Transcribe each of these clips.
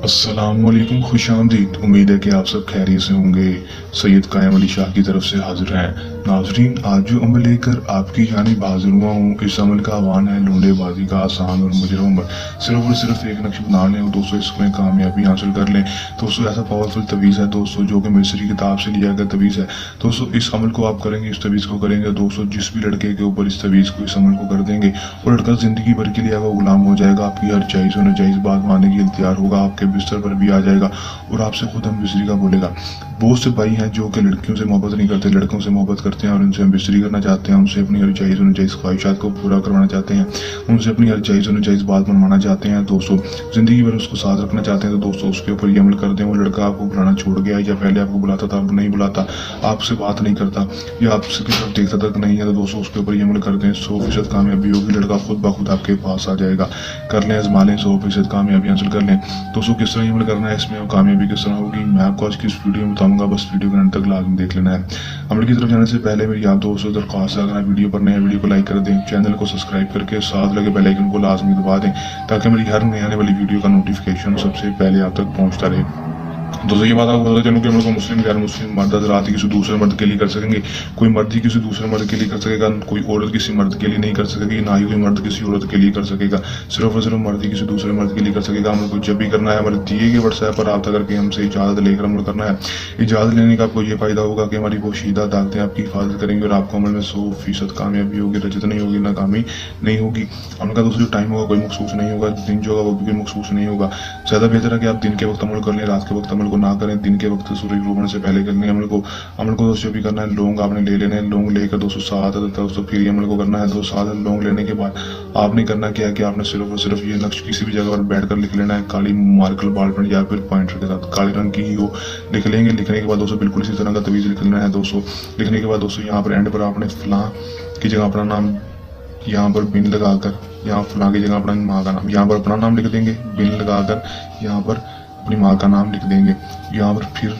अस्सलामुअलैकुम, खुशामदीद। उम्मीद है कि आप सब खैरियत से होंगे। सैयद कायम अली शाह की तरफ से हाजिर हैं। नाजरीन, आज जो अमल लेकर आपकी जानिब हाजिर हुआ हूँ, इस अमल का आह्वान है लूंडेबाजी का आसान और मुजरम अमल। सिर्फ और सिर्फ एक नक्श बना लें और दोस्तों इसमें कामयाबी हासिल कर लें। दोस्तों ऐसा पावरफुल तवीज़ है दोस्तों, जो कि मिस्री किताब से लिया गया तवीज़ है। दोस्तों इस अमल को आप करेंगे, इस तवीज़ को करेंगे दोस्तों, जिस भी लड़के के ऊपर इस तवीज़ को, इस अमल को कर देंगे, वो लड़का ज़िंदगी भर के लिए आपका गुलाम हो जाएगा। आपकी हर जायज़ और नाजायज़ बात मानने के लिए तैयार होगा, आपके बिस्तर पर भी आ जाएगा और आपसे खुद हम बिजली का बोलेगा। बहुत से भाई हैं जो कि लड़कियों से मोहब्बत नहीं करते, लड़कों से मोहब्बत करते हैं और उनसे हम बिस्तरी करना चाहते हैं, उनसे अपनी हर जायज़ और नाजायज़ ख्वाहिशात को पूरा करवाना चाहते हैं, उनसे अपनी हर जायज़ और नाजायज़ बात मनवाना चाहते हैं दोस्तों, ज़िंदगी भर उसको साथ रखना चाहते हैं। तो दोस्तों उसके ऊपर ये अमल कर दें। वो लड़का आपको बुलाना छोड़ गया या पहले आपको बुलाता था, अब नहीं बुलाता, आपसे बात नहीं करता या आपसे की तरफ देखता तक नहीं है, तो दोस्तों उसके ऊपर ये अमल कर दें। 100% कामयाबी होगी, लड़का खुद ब खुद आपके पास आ जाएगा। कर लें, आजमा लें, 100% कामयाबी हासिल कर लें। दोस्तों किस तरह अमल करना है, इसमें कामयाबी किस तरह होगी, मैं आपको आज की इस वीडियो में बताऊंगा। बस वीडियो के अंत तक लाजमी देख लेना है। अमल की तरफ जाने से पहले मेरी आप दोस्तों से दरख्वास्त है, अगर आप वीडियो पर नए वीडियो को लाइक कर दें, चैनल को सब्सक्राइब करके साथ लगे बेल आइकन को लाजमी दबा दें, ताकि मेरी हर नई आने वाली वीडियो का नोटिफिकेशन सबसे पहले आप तक पहुंचता रहे। दोस्तों ये बात आपको पता चलूँ कि हम लोग मुस्लिम गैर मुस्लिम मर्द हज़रात ही किसी दूसरे मर्द के लिए कर सकेंगे। कोई मर्द ही किसी दूसरे मर्द के लिए कर सकेगा, कोई औरत किसी मर्द के लिए नहीं कर सकेगी, ना ही कोई मर्द किसी औरत के लिए कर सकेगा। सिर्फ और सिर्फ मर्द ही किसी दूसरे मर्द के लिए कर सकेगा। हम लोग को जब भी करना है, हमारे दिए गए व्हाट्सएप पर रब्ता करके हमसे इजाज़त लेकर अमल करना है। इजाज़त लेने का आपको ये फ़ायदा होगा कि हमारी पोशीदा ताकतें आपकी हिफाजत करेंगी और आपको अमल में 100% कामयाबी होगी, रजत नहीं होगी, नाकामी नहीं होगी। अमल का दूसरा टाइम होगा कोई मखसूस नहीं होगा, दिन जो होगा वो भी कोई मखसूस नहीं होगा। ज़्यादा बेहतर है कि आप दिन के वक्त अमल कर लें, रात के वक्त अमल को ना करें। दिन के वक्त सूरज डूबने से पहले करने अमल को दोस्तों भी करना है। लौंग आपने ले लेने हैं, लौंग लेकर दोस्तों साथ दोस्तों फिर अमल को करना है। दोस्तों साथ लौंग लेने के बाद आपने करना क्या है कि आपने सिर्फ और सिर्फ ये नक्श किसी भी जगह पर बैठ कर लिख लेना है, काली मार्कर बॉल पेन या फिर पॉइंटर के साथ काले रंग की ही हो, लिख लेंगे। लिखने के बाद दोस्तों बिल्कुल इसी तरह का तवीज़ लिख लेना है दोस्तों। लिखने के बाद दोस्तों यहाँ पर एंड पर आपने फलां की जगह अपना नाम यहाँ पर बिन लगाकर, यहाँ फलां की जगह अपना माँ का नाम, यहाँ पर अपना नाम लिख देंगे, बिन लगाकर यहाँ पर अपनी माँ का नाम लिख देंगे। यहाँ पर फिर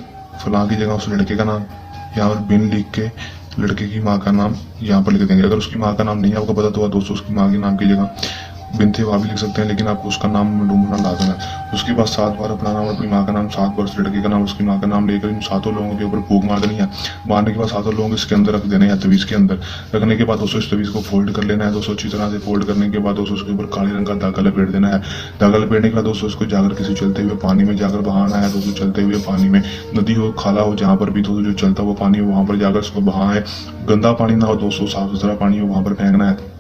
फलां की जगह उस लड़के का नाम, यहाँ पर बिन लिख के लड़के की माँ का नाम यहाँ पर लिख देंगे। अगर उसकी माँ का नाम नहीं आपको पता तो दोस्तों उसकी माँ के नाम की जगह बिन थे वहाँ भी लिख सकते हैं, लेकिन आपको उसका नाम ढूंढना लाजम है। उसके बाद 7 बार अपना नाम, अपनी माँ का नाम, 7 बार उस लड़के का नाम, उसकी माँ का नाम लेकर इन 7 लोगों के ऊपर फूंक मार देनी है। मारने के बाद 7 लोग इसके अंदर रख देने हैं, तवीज़ के अंदर रखने के बाद दोस्तों इस तवीज़ को फोल्ड कर लेना है दोस्तों। अच्छी तरह से फोल्ड करने के बाद दोस्तों उसके ऊपर काले रंग का धागा लपेट देना है। धागा लपेटने के बाद दोस्तों उसको जाकर किसी चलते हुए पानी में जाकर बहाना है दोस्तों। चलते हुए पानी में, नदी हो, खाला हो, जहाँ पर भी दोस्तों जो चलता हुआ पानी हो वहाँ पर जाकर उसको बहाएं। गंदा पानी ना हो दोस्तों, साफ सुथरा पानी हो, वहाँ पर फेंकना है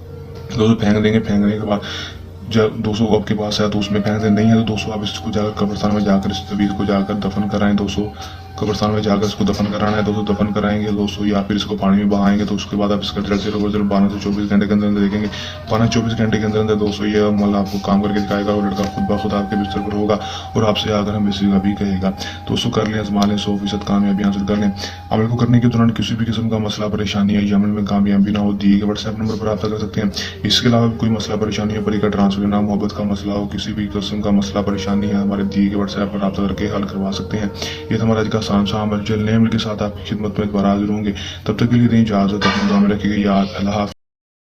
दोस्तों। फेंक देंगे। फेंकने के बाद जब दोस्तों आपके पास है तो उसमें फेंक दें, नहीं है तो दोस्तों आप इसको जाकर कब्रिस्तान में जाकर इस तवीज़ को जाकर दफन कराएं दोस्तों। कब्रिस्तान में जाकर इसको दफन कराना है दोस्तों, दफन कराएंगे दोस्तों, या फिर इसको पानी में बहाएंगे। तो उसके बाद आप इसका रिजल्ट सिर्फ और सिर्फ 12 से 24 घंटे के अंदर अंदर देखेंगे। 12 से 24 घंटे के अंदर अंदर दोस्तों ये अमल आपको काम करके दिखाएगा और लड़का खुद ब खुद आपके बिस्तर पर होगा और आपसे आकर हम बिस्तर का भी कहेगा। दोस्तों कर लें, आजमा लें, 100% कामयाबी हासिल कर लें। अमल को करने के दौरान किसी भी किस्म का मसला परेशानी है या अमल में कामयाबी ना हो, दिए गए व्हाट्सएप नंबर पर रब्ता कर सकते हैं। इसके अलावा कोई मसला परेशानी हो, परी का ट्रांसफर ना, मोहब्बत का मसला हो, किसी भी किस्म का मसला परेशानी है, हमारे दिए गए व्हाट्सएप पर रब्ता करके हल करवा सकते हैं। ये हमारा आज का आसान सा अमल। नए अमल के साथ आपकी खिदमत में दोबारा हाजिर होंगे। तब तक के लिए दें इजाज़त, अपना ध्यान रखिएगा। याद अल्लाह हाफ़िज़।